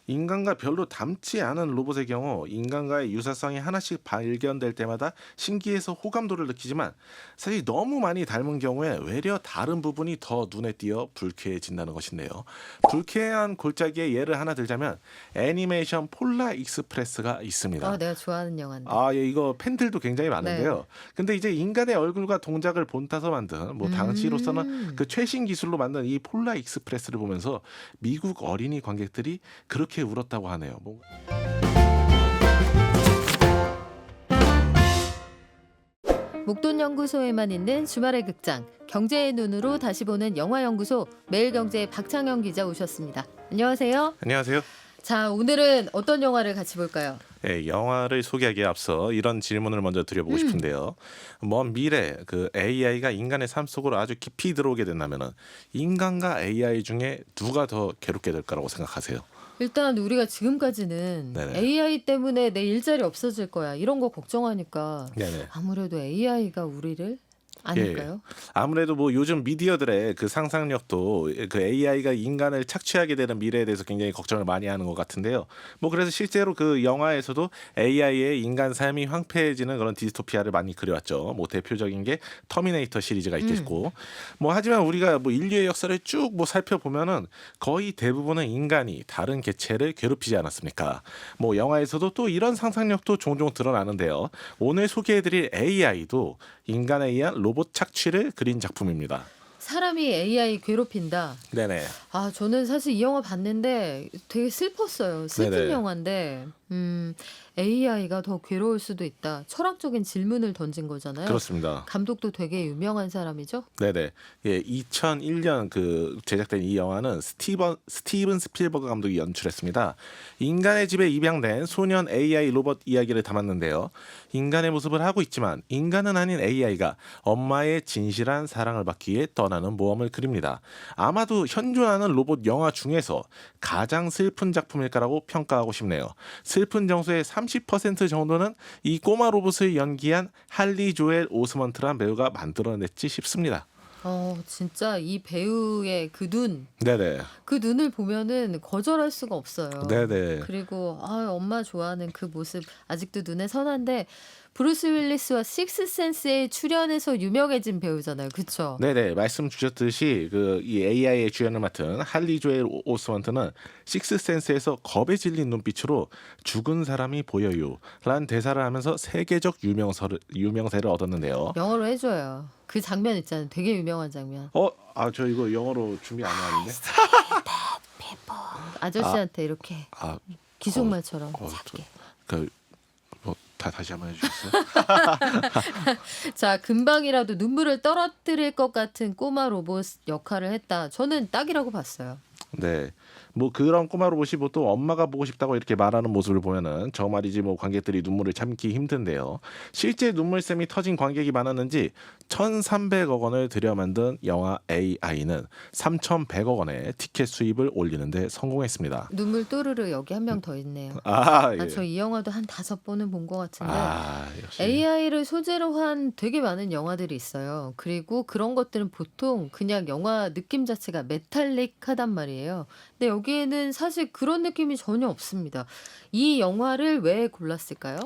인간과 별로 닮지 않은 로봇의 경우 인간과의 유사성이 하나씩 발견될 때마다 신기해서 호감도를 느끼지만 사실 너무 많이 닮은 경우에 외려 다른 부분이 더 눈에 띄어 불쾌해진다는 것인데요. 불쾌한 골짜기의 예를 하나 들자면 애니메이션 폴라 익스프레스가 있습니다. 내가 좋아하는 영화인데. 아, 예, 이거 팬들도 굉장히 네. 많은데요. 근데 이제 인간의 얼굴과 동작을 본따서 만든 뭐 당시로서는 그 음. 최신 기술로 만든 이 폴라 익스프레스를 보면서 미국 어린이 관객들이 그렇게 울었다고 하네요. 뭐 목돈연구소에만 있는 주말의 극장 경제의 눈으로 다시 보는 영화연구소 매일경제의 박창영 기자 오셨습니다. 안녕하세요. 안녕하세요. 자, 오늘은 어떤 영화를 같이 볼까요? 예, 영화를 소개하기에 앞서 이런 질문을 먼저 드려보고 음. 싶은데요. 먼 미래 그 AI가 인간의 삶 속으로 아주 깊이 들어오게 된다면은 인간과 AI 중에 누가 더 괴롭게 될까라고 생각하세요? 일단 우리가 지금까지는 네네. AI 때문에 내 일자리 없어질 거야 이런 거 걱정하니까 네네. 아무래도 AI가 우리를 예. 아닐까요? 아무래도 뭐 요즘 미디어들의 그 상상력도 그 AI가 인간을 착취하게 되는 미래에 대해서 굉장히 걱정을 많이 하는 것 같은데요. 뭐 그래서 실제로 그 영화에서도 AI의 인간 삶이 황폐해지는 그런 디스토피아를 많이 그려왔죠. 뭐 대표적인 게 터미네이터 시리즈가 음. 있겠고, 뭐 하지만 우리가 뭐 인류의 역사를 쭉 뭐 살펴보면은 거의 대부분은 인간이 다른 개체를 괴롭히지 않았습니까? 뭐 영화에서도 또 이런 상상력도 종종 드러나는데요. 오늘 소개해드릴 AI도 인간에 의한 로봇 착취를 그린 작품입니다. 사람이 AI 괴롭힌다. 네네. 저는 사실 이 영화 봤는데 되게 슬펐어요. 슬픈 네네. 영화인데 AI가 더 괴로울 수도 있다. 철학적인 질문을 던진 거잖아요. 그렇습니다. 감독도 되게 유명한 사람이죠? 네네. 예, 2001년 그 제작된 이 영화는 스티븐 스필버그 감독이 연출했습니다. 인간의 집에 입양된 소년 AI 로봇 이야기를 담았는데요. 인간의 모습을 하고 있지만 인간은 아닌 AI가 엄마의 진실한 사랑을 받기 위해 떠나는 모험을 그립니다. 아마도 현존하는 로봇 영화 중에서 가장 슬픈 작품일까라고 평가하고 싶네요. 슬픈 정서의 30% 정도는 이 꼬마 로봇을 연기한 할리 조엘 오스먼트란 배우가 만들어냈지 싶습니다. 진짜 이 배우의 네네. 그 눈을 보면은 거절할 수가 없어요. 네네. 그리고 엄마 좋아하는 그 모습 아직도 눈에 선한데 브루스 윌리스와 식스센스에 출연해서 유명해진 배우잖아요. 그쵸? 네네. 말씀 주셨듯이 그 이 AI의 주연을 맡은 할리 조엘 오스먼트는 식스센스에서 겁에 질린 눈빛으로 죽은 사람이 보여요. 라는 대사를 하면서 세계적 유명세를 얻었는데요. 영어로 해줘요. 그 장면 있잖아요. 되게 유명한 장면. 저 이거 영어로 준비 안 해왔는데. 아, 아저씨한테 이렇게 아, 기속말처럼 어, 작게. 그, 다시 한번 해주셨어요? 자, 금방이라도 눈물을 떨어뜨릴 것 같은 꼬마 로봇 역할을 했다. 저는 딱이라고 봤어요. 네. 뭐 그런 꼬마 로봇이 뭐 또 엄마가 보고 싶다고 이렇게 말하는 모습을 보면은 저 말이지 뭐 관객들이 눈물을 참기 힘든데요. 실제 눈물샘이 터진 관객이 많았는지 1,300억 원을 들여 만든 영화 AI는 3,100억 원의 티켓 수입을 올리는데 성공했습니다. 눈물 또르르 여기 한 명 더 있네요. 예. 저 이 영화도 한 5번은 본 것 같은데 역시. AI를 소재로 한 되게 많은 영화들이 있어요. 그리고 그런 것들은 보통 그냥 영화 느낌 자체가 메탈릭하단 말이에요. 근데 여기에는 사실 그런 느낌이 전혀 없습니다. 이 영화를 왜 골랐을까요?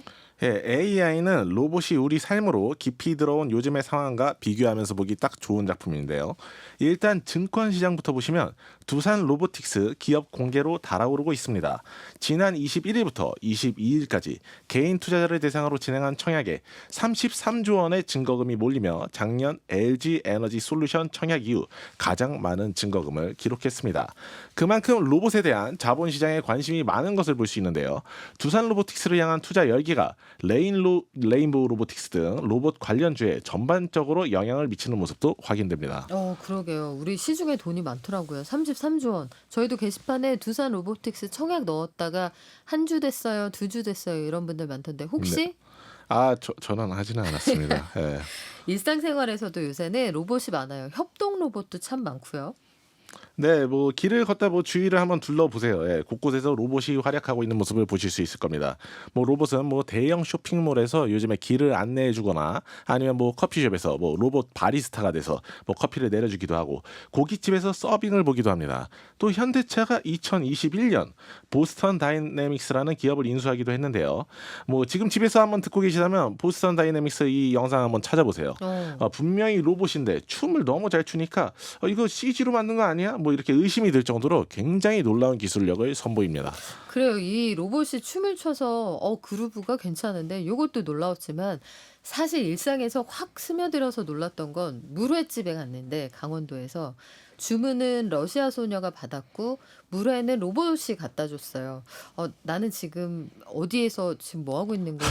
예, AI는 로봇이 우리 삶으로 깊이 들어온 요즘의 상황과 비교하면서 보기 딱 좋은 작품인데요. 일단 증권 시장부터 보시면 두산 로보틱스 기업 공개로 달아오르고 있습니다. 지난 21일부터 22일까지 개인 투자자를 대상으로 진행한 청약에 33조 원의 증거금이 몰리며 작년 LG 에너지 솔루션 청약 이후 가장 많은 증거금을 기록했습니다. 그만큼 로봇에 대한 자본시장에 관심이 많은 것을 볼 수 있는데요. 두산 로보틱스를 향한 투자 열기가 레인보우 로보틱스 등 로봇 관련주에 전반적으로 영향을 미치는 모습도 확인됩니다. 그러게요. 우리 시중에 돈이 많더라고요. 33조 원. 저희도 게시판에 두산 로보틱스 청약 넣었다가 한 주 됐어요, 두 주 됐어요 이런 분들 많던데 네. 혹시 저는 하지는 않았습니다. 예. 일상생활에서도 요새는 로봇이 많아요. 협동 로봇도 참 많고요. 네, 뭐 길을 걷다 뭐 주위를 한번 둘러보세요. 예, 곳곳에서 로봇이 활약하고 있는 모습을 보실 수 있을 겁니다. 뭐 로봇은 뭐 대형 쇼핑몰에서 요즘에 길을 안내해주거나 아니면 뭐 커피숍에서 뭐 로봇 바리스타가 돼서 뭐 커피를 내려주기도 하고 고깃집에서 서빙을 보기도 합니다. 또 현대차가 2021년 보스턴 다이내믹스라는 기업을 인수하기도 했는데요. 뭐 지금 집에서 한번 듣고 계시다면 보스턴 다이내믹스 이 영상 한번 찾아보세요. 어. 분명히 로봇인데 춤을 너무 잘 추니까 이거 CG로 만든 거 아니야? 뭐 이렇게 의심이 들 정도로 굉장히 놀라운 기술력을 선보입니다. 그래요. 이 로봇이 춤을 춰서 그루브가 괜찮은데 요것도 놀라웠지만 사실 일상에서 확 스며들어서 놀랐던 건 물회집에 갔는데 강원도에서 주문은 러시아 소녀가 받았고 물회는 로봇이 갖다 줬어요. 나는 지금 어디에서 지금 뭐 하고 있는 거지?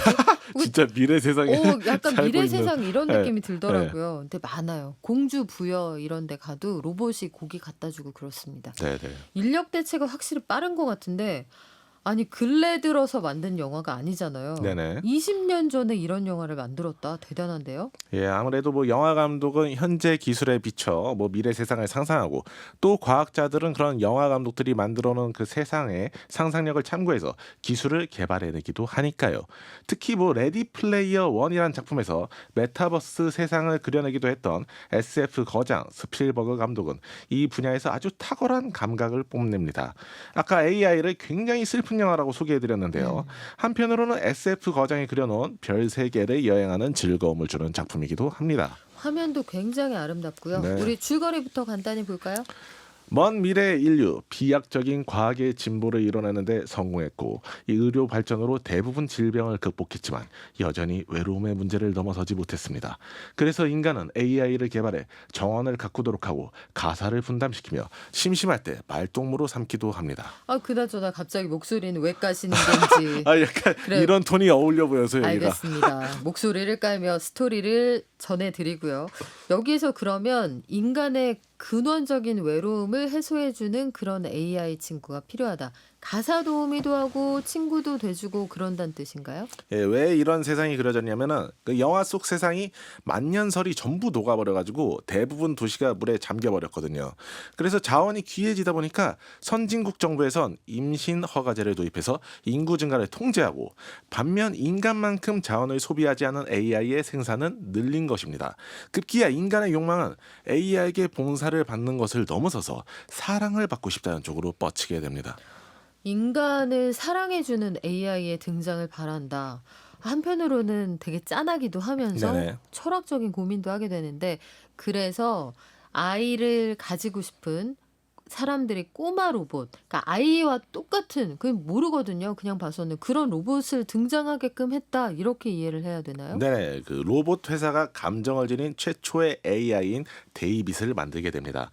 진짜 미래 세상에 약간 살고 미래 있는. 세상 이런 네, 느낌이 네. 들더라고요. 근데 많아요. 공주 부여 이런 데 가도 로봇이 고기 갖다 주고 그렇습니다. 네, 네. 인력 대체가 확실히 빠른 것 같은데 아니 근래 들어서 만든 영화가 아니잖아요. 네네. 20년 전에 이런 영화를 만들었다. 대단한데요? 예, 아무래도 뭐 영화 감독은 현재 기술에 비춰 뭐 미래 세상을 상상하고 또 과학자들은 그런 영화 감독들이 만들어 놓은 그 세상의 상상력을 참고해서 기술을 개발해내기도 하니까요. 특히 뭐 레디 플레이어 원이란 작품에서 메타버스 세상을 그려내기도 했던 SF 거장 스필버그 감독은 이 분야에서 아주 탁월한 감각을 뽐냅니다. 아까 AI를 굉장히 슬픈 영화라고 소개해드렸는데요. 음. 한편으로는 SF 거장이 그려놓은 별 세계를 여행하는 즐거움을 주는 작품이기도 합니다. 화면도 굉장히 아름답고요. 네. 우리 줄거리부터 간단히 볼까요? 먼 미래의 인류 비약적인 과학의 진보를 이뤄내는데 성공했고 이 의료 발전으로 대부분 질병을 극복했지만 여전히 외로움의 문제를 넘어서지 못했습니다. 그래서 인간은 AI를 개발해 정원을 가꾸도록 하고 가사를 분담시키며 심심할 때 말동무로 삼기도 합니다. 그나저나 갑자기 목소리는 왜 까시는 건지. 약간 그래요. 이런 톤이 어울려 보여서 여기가. 알겠습니다. 목소리를 깔며 스토리를 전해드리고요. 여기에서 그러면 인간의 근원적인 외로움을 해소해주는 그런 AI 친구가 필요하다. 가사 도우미도 하고 친구도 돼주고 그런다는 뜻인가요? 예, 왜 이런 세상이 그려졌냐면은 그 영화 속 세상이 만년설이 전부 녹아버려가지고 대부분 도시가 물에 잠겨버렸거든요. 그래서 자원이 귀해지다 보니까 선진국 정부에선 임신 허가제를 도입해서 인구 증가를 통제하고 반면 인간만큼 자원을 소비하지 않은 AI의 생산은 늘린 것입니다. 급기야 인간의 욕망은 AI에게 봉사를 받는 것을 넘어서서 사랑을 받고 싶다는 쪽으로 뻗치게 됩니다. 인간을 사랑해주는 AI의 등장을 바란다. 한편으로는 되게 짠하기도 하면서 네네. 철학적인 고민도 하게 되는데 그래서 아이를 가지고 싶은 사람들이 꼬마 로봇, 그러니까 아이와 똑같은 그 모르거든요. 그냥 봐서는 그런 로봇을 등장하게끔 했다 이렇게 이해를 해야 되나요? 네, 그 로봇 회사가 감정을 지닌 최초의 AI인 데이빗을 만들게 됩니다.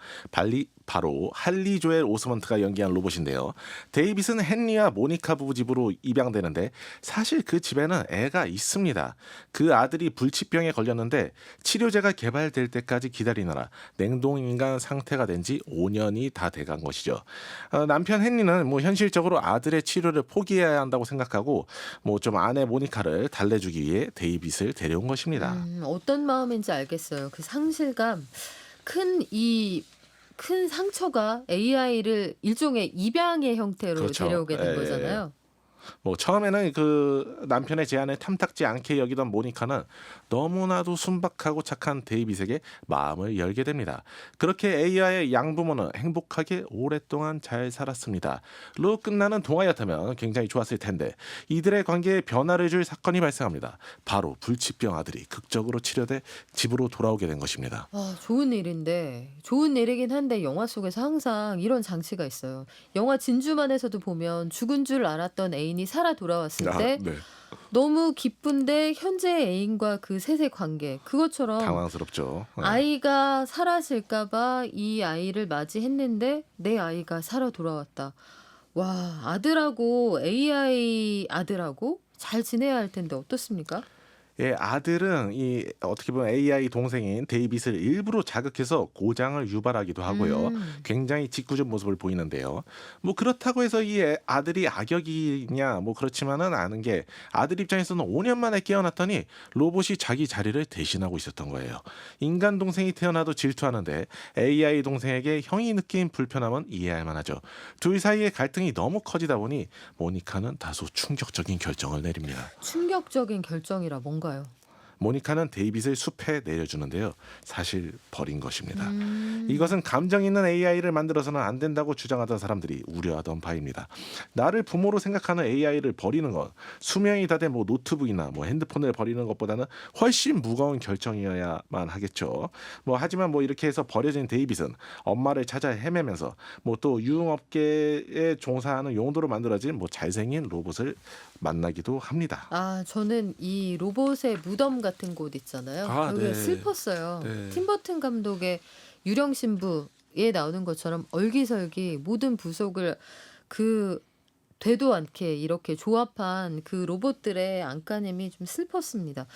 바로 할리 조엘 오스먼트가 연기한 로봇인데요. 데이빗은 헨리와 모니카 부부 집으로 입양되는데 사실 그 집에는 애가 있습니다. 그 아들이 불치병에 걸렸는데 치료제가 개발될 때까지 기다리느라 냉동인간 상태가 된 지 5년이 다 돼간 것이죠. 남편 헨리는 뭐 현실적으로 아들의 치료를 포기해야 한다고 생각하고 뭐 좀 아내 모니카를 달래주기 위해 데이빗을 데려온 것입니다. 어떤 마음인지 알겠어요. 그 상실감, 큰 상처가 AI를 일종의 입양의 형태로 그렇죠. 데려오게 된 예, 예. 거잖아요. 뭐 처음에는 그 남편의 제안을 탐탁지 않게 여기던 모니카는 너무나도 순박하고 착한 데이빗에게 마음을 열게 됩니다. 그렇게 AI의 양부모는 행복하게 오랫동안 잘 살았습니다. 로 끝나는 동화였다면 굉장히 좋았을 텐데 이들의 관계에 변화를 줄 사건이 발생합니다. 바로 불치병 아들이 극적으로 치료돼 집으로 돌아오게 된 것입니다. 좋은 일인데, 좋은 일이긴 한데 영화 속에서 항상 이런 장치가 있어요. 영화 진주만에서도 보면 죽은 줄 알았던 애인이 살아 돌아왔을 때 네. 너무 기쁜데 현재 애인과 그 셋의 관계, 그것처럼 당황스럽죠. 네. 아이가 사라질까 봐 이 아이를 맞이했는데 내 아이가 살아 돌아왔다. 아들하고 AI 아들하고 잘 지내야 할 텐데 어떻습니까? 예, 아들은 이 어떻게 보면 AI 동생인 데이빗을 일부러 자극해서 고장을 유발하기도 하고요. 음. 굉장히 짓궂은 모습을 보이는데요. 뭐 그렇다고 해서 아들이 악역이냐 뭐 그렇지만은 않은 게 아들 입장에서는 5년 만에 깨어났더니 로봇이 자기 자리를 대신하고 있었던 거예요. 인간 동생이 태어나도 질투하는데 AI 동생에게 형이 느낀 불편함은 이해할 만하죠. 둘 사이의 갈등이 너무 커지다 보니 모니카는 다소 충격적인 결정을 내립니다. 충격적인 결정이라 뭔가요? 모니카는 데이빗을 숲에 내려주는데요. 사실 버린 것입니다. 음. 이것은 감정 있는 AI를 만들어서는 안 된다고 주장하던 사람들이 우려하던 바입니다. 나를 부모로 생각하는 AI를 버리는 건 수명이 다 된 뭐 노트북이나 뭐 핸드폰을 버리는 것보다는 훨씬 무거운 결정이어야만 하겠죠. 뭐 하지만 뭐 이렇게 해서 버려진 데이빗은 엄마를 찾아 헤매면서 뭐 또 유흥업계에 종사하는 용도로 만들어진 뭐 잘생긴 로봇을 만나기도 합니다. 아, 저는 이 로봇의 무덤 같은 곳 있잖아요. 아, 여기가 네. 슬펐어요. 네. 팀 버튼 감독의 유령 신부에 나오는 것처럼 얼기설기 모든 부속을 그 되도 않게 이렇게 조합한 그 로봇들의 안간힘이 좀 슬펐습니다.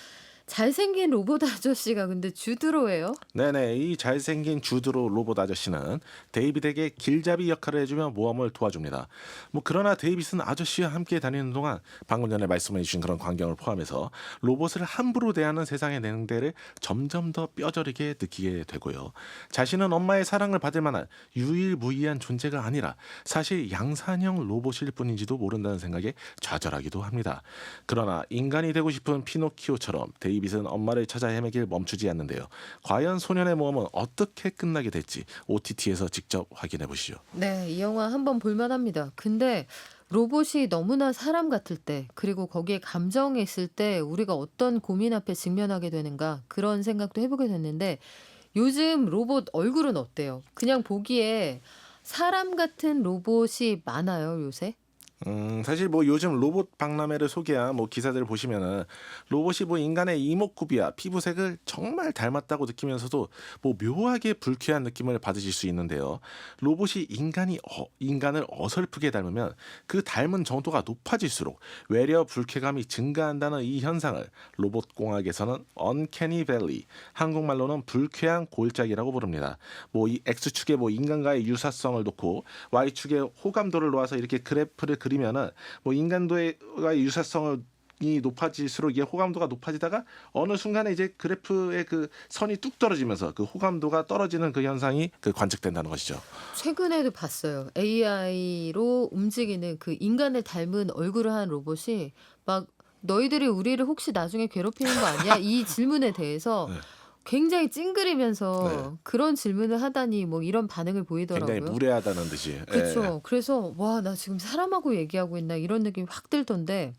잘생긴 로봇 아저씨가 근데 주드로예요? 네네, 이 잘생긴 주드로 로봇 아저씨는 데이빗에게 길잡이 역할을 해주며 모험을 도와줍니다. 뭐 그러나 데이빗은 아저씨와 함께 다니는 동안 방금 전에 말씀해주신 그런 광경을 포함해서 로봇을 함부로 대하는 세상의 냉대를 점점 더 뼈저리게 느끼게 되고요. 자신은 엄마의 사랑을 받을 만한 유일무이한 존재가 아니라 사실 양산형 로봇일 뿐인지도 모른다는 생각에 좌절하기도 합니다. 그러나 인간이 되고 싶은 피노키오처럼 데이빗은 엄마를 찾아 헤매길 멈추지 않는데요. 과연 소년의 모험은 어떻게 끝나게 될지 OTT에서 직접 확인해 보시죠. 네, 이 영화 한번 볼만합니다. 근데 로봇이 너무나 사람 같을 때, 그리고 거기에 감정이 있을 때 우리가 어떤 고민 앞에 직면하게 되는가 그런 생각도 해보게 됐는데 요즘 로봇 얼굴은 어때요? 그냥 보기에 사람 같은 로봇이 많아요, 요새? 사실 뭐 요즘 로봇 박람회를 소개한 뭐 기사들을 보시면은 로봇이 뭐 인간의 이목구비와 피부색을 정말 닮았다고 느끼면서도 뭐 묘하게 불쾌한 느낌을 받으실 수 있는데요. 로봇이 인간을 어설프게 닮으면 그 닮은 정도가 높아질수록 외려 불쾌감이 증가한다는 이 현상을 로봇 공학에서는 언캐니 밸리, 한국말로는 불쾌한 골짜기라고 부릅니다. 뭐 이 X축에 뭐 인간과의 유사성을 놓고 Y축에 호감도를 놓아서 이렇게 그래프를 그리면은 뭐 인간도의 유사성을 이 높아질수록 이게 호감도가 높아지다가 어느 순간에 이제 그래프의 그 선이 뚝 떨어지면서 그 호감도가 떨어지는 그 현상이 그 관측된다는 것이죠. 최근에도 봤어요. AI로 움직이는 그 인간을 닮은 얼굴을 한 로봇이 막 너희들이 우리를 혹시 나중에 괴롭히는 거 아니야? 이 질문에 대해서 네. 굉장히 네. 찡그리면서 그런 질문을 하다니 뭐 이런 반응을 굉장히 보이더라고요. 무례하다는 듯이. 예. 그쵸. 그래서 와, 나 지금 사람하고 얘기하고 있나 이런 느낌이 확 들던데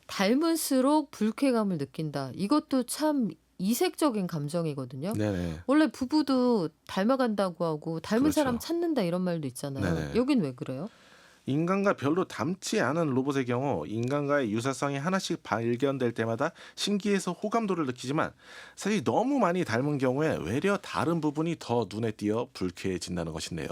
닮을수록 불쾌감을 느낀다. 이것도 참 이색적인 감정이거든요. 네네. 원래 부부도 닮아간다고 하고 닮은 사람 그렇죠. 찾는다 이런 말도 있잖아요. 네네. 여긴 왜 그래요? 인간과 별로 닮지 않은 로봇의 경우 인간과의 유사성이 하나씩 발견될 때마다 신기해서 호감도를 느끼지만 사실 너무 많이 닮은 경우에 외려 다른 부분이 더 눈에 띄어 불쾌해진다는 것인데요.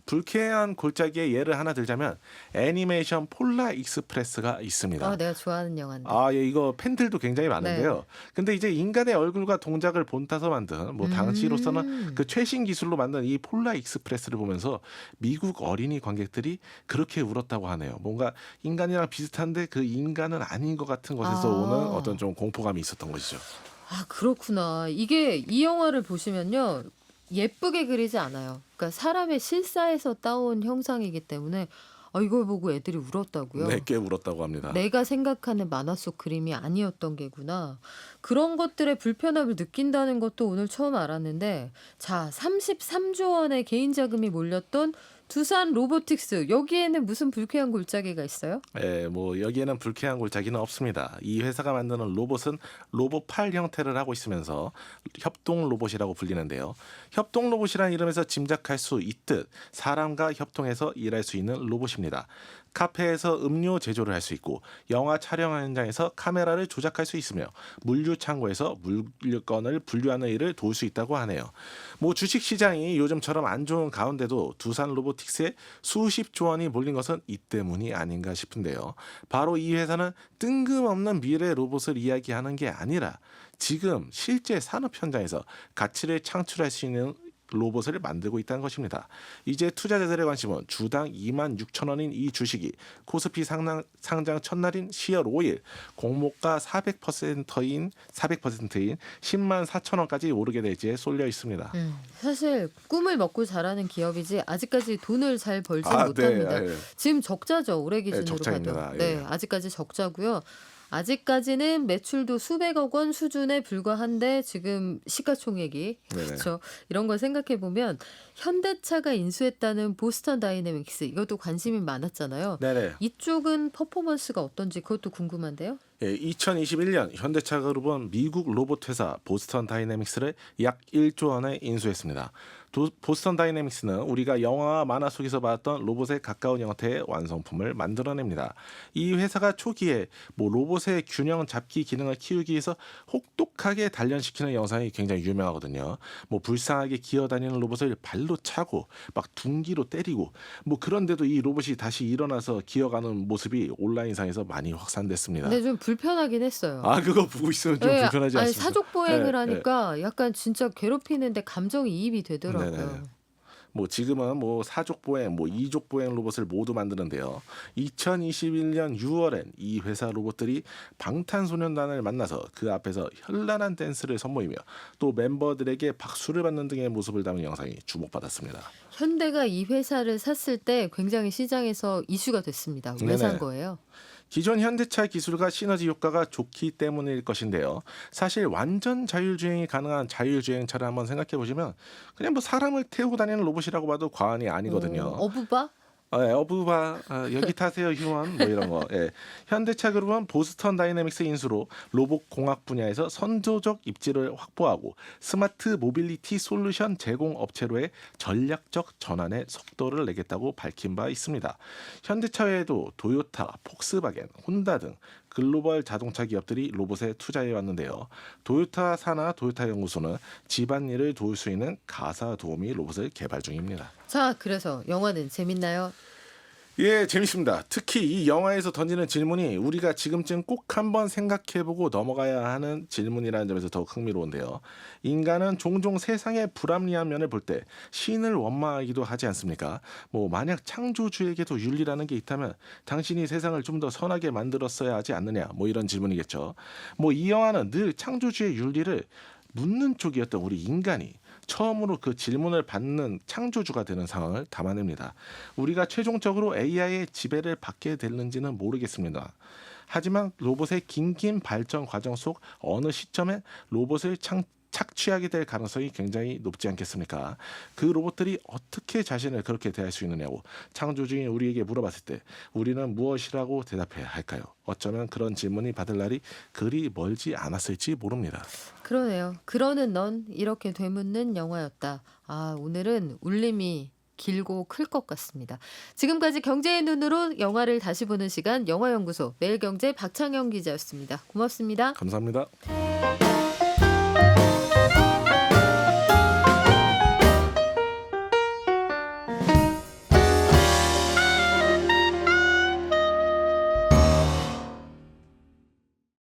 불쾌한 골짜기의 예를 하나 들자면 애니메이션 폴라 익스프레스가 있습니다. 아, 내가 좋아하는 영화인데. 아, 예, 이거 팬들도 굉장히 네. 많은데요. 근데 이제 인간의 얼굴과 동작을 본따서 만든 뭐 당시로서는 그 최신 기술로 만든 이 폴라 익스프레스를 보면서 미국 어린이 관객들이 그렇게 울었다고 하네요. 뭔가 인간이랑 비슷한데 그 인간은 아닌 것 같은 것에서 오는 어떤 아. 좀 공포감이 있었던 것이죠. 아, 그렇구나. 이게 이 영화를 보시면요. 예쁘게 그리지 않아요. 그러니까 사람의 실사에서 따온 형상이기 때문에 이걸 보고 애들이 울었다고요? 네, 꽤 울었다고 합니다. 내가 생각하는 만화 속 그림이 아니었던 게구나. 그런 것들의 불편함을 느낀다는 것도 오늘 처음 알았는데, 자, 33조 원의 개인 자금이 몰렸던 두산 로보틱스. 여기에는 무슨 불쾌한 골짜기가 있어요? 예, 뭐 여기에는 불쾌한 골짜기는 없습니다. 이 회사가 만드는 로봇은 로봇팔 형태를 하고 있으면서 협동 로봇이라고 불리는데요. 협동 로봇이라는 이름에서 짐작할 수 있듯 사람과 협동해서 일할 수 있는 로봇입니다. 카페에서 음료 제조를 할 수 있고 영화 촬영 현장에서 카메라를 조작할 수 있으며 물류 창고에서 물건을 분류하는 일을 도울 수 있다고 하네요. 뭐 주식 시장이 요즘처럼 안 좋은 가운데도 두산 로보틱스에 수십조 원이 몰린 것은 이 때문이 아닌가 싶은데요. 바로 이 회사는 뜬금없는 미래 로봇을 이야기하는 게 아니라 지금 실제 산업 현장에서 가치를 창출할 수 있는 로봇을 만들고 있다는 것입니다. 이제 투자자들의 관심은 주당 26,000원인 이 주식이 코스피 상장 첫날인 10월 5일 공모가 400%인 10만 4천원까지 오르게 될지에 쏠려 있습니다. 사실 꿈을 먹고 자라는 기업이지 아직까지 돈을 잘 벌지 아, 못합니다. 네. 지금 적자죠. 올해 기준으로 적자입니다. 봐도. 예. 네, 아직까지 적자고요. 아직까지는 매출도 수백억 원 수준에 불과한데 지금 시가총액이 네네. 그렇죠. 이런 걸 생각해 보면 현대차가 인수했다는 보스턴 다이내믹스 이것도 관심이 많았잖아요. 네네. 이쪽은 퍼포먼스가 어떤지 그것도 궁금한데요. 예, 2021년 현대차 그룹은 미국 로봇 회사 보스턴 다이내믹스를 약 1조 원에 인수했습니다. 보스턴 다이내믹스는 우리가 영화와 만화 속에서 봤던 로봇에 가까운 형태의 완성품을 만들어냅니다. 이 회사가 초기에 뭐 로봇의 균형 잡기 기능을 키우기 위해서 혹독하게 단련시키는 영상이 굉장히 유명하거든요. 뭐 불쌍하게 기어다니는 로봇을 발로 차고 막 둔기로 때리고 뭐 그런데도 이 로봇이 다시 일어나서 기어가는 모습이 온라인상에서 많이 확산됐습니다. 근데 좀 불편하긴 했어요. 아, 그거 보고 있으면 좀 예, 불편하지 아니 않습니까? 사족 보행을 예, 예. 하니까 약간 진짜 괴롭히는데 감정이입이 되더라고요. 네네. 뭐 지금은 뭐 사족 보행, 뭐 이족 보행 로봇을 모두 만드는데요. 2021년 6월엔 이 회사 로봇들이 방탄소년단을 만나서 그 앞에서 현란한 댄스를 선보이며 또 멤버들에게 박수를 받는 등의 모습을 담은 영상이 주목받았습니다. 현대가 이 회사를 샀을 때 굉장히 시장에서 이슈가 됐습니다. 왜 산 네네. 거예요? 기존 현대차 기술과 시너지 효과가 좋기 때문일 것인데요. 사실 완전 자율주행이 가능한 자율주행차를 한번 생각해 보시면 그냥 뭐 사람을 태우고 다니는 로봇이라고 봐도 과언이 아니거든요. 어부바? 어부바 여기 타세요 휴먼 뭐 이런 거. 예. 현대차 그룹은 보스턴 다이내믹스 인수로 로봇 공학 분야에서 선도적 입지를 확보하고 스마트 모빌리티 솔루션 제공 업체로의 전략적 전환의 속도를 내겠다고 밝힌 바 있습니다. 현대차 외에도 도요타, 폭스바겐, 혼다 등 글로벌 자동차 기업들이 로봇에 투자해 왔는데요. 도요타 사나 도요타 연구소는 집안일을 도울 수 있는 가사 도우미 로봇을 개발 중입니다. 자, 그래서 영화는 재밌나요? 예, 재밌습니다. 특히 이 영화에서 던지는 질문이 우리가 지금쯤 꼭 한번 생각해보고 넘어가야 하는 질문이라는 점에서 더욱 흥미로운데요. 인간은 종종 세상의 불합리한 면을 볼 때 신을 원망하기도 하지 않습니까? 뭐 만약 창조주에게도 윤리라는 게 있다면 당신이 세상을 좀 더 선하게 만들었어야 하지 않느냐? 뭐 이런 질문이겠죠. 뭐 이 영화는 늘 창조주의 윤리를 묻는 쪽이었던 우리 인간이 처음으로 그 질문을 받는 창조주가 되는 상황을 담아냅니다. 우리가 최종적으로 AI의 지배를 받게 될는지는 모르겠습니다. 하지만 로봇의 긴긴 발전 과정 속 어느 시점에 로봇을 착취하게 될 가능성이 굉장히 높지 않겠습니까? 그 로봇들이 어떻게 자신을 그렇게 대할 수 있느냐고 창조주인 우리에게 물어봤을 때 우리는 무엇이라고 대답해야 할까요? 어쩌면 그런 질문이 받을 날이 그리 멀지 않았을지 모릅니다. 그러네요. 그러는 넌 이렇게 되묻는 영화였다. 아, 오늘은 울림이 길고 클 것 같습니다. 지금까지 경제의 눈으로 영화를 다시 보는 시간 영화연구소 매일경제 박창영 기자였습니다. 고맙습니다. 감사합니다.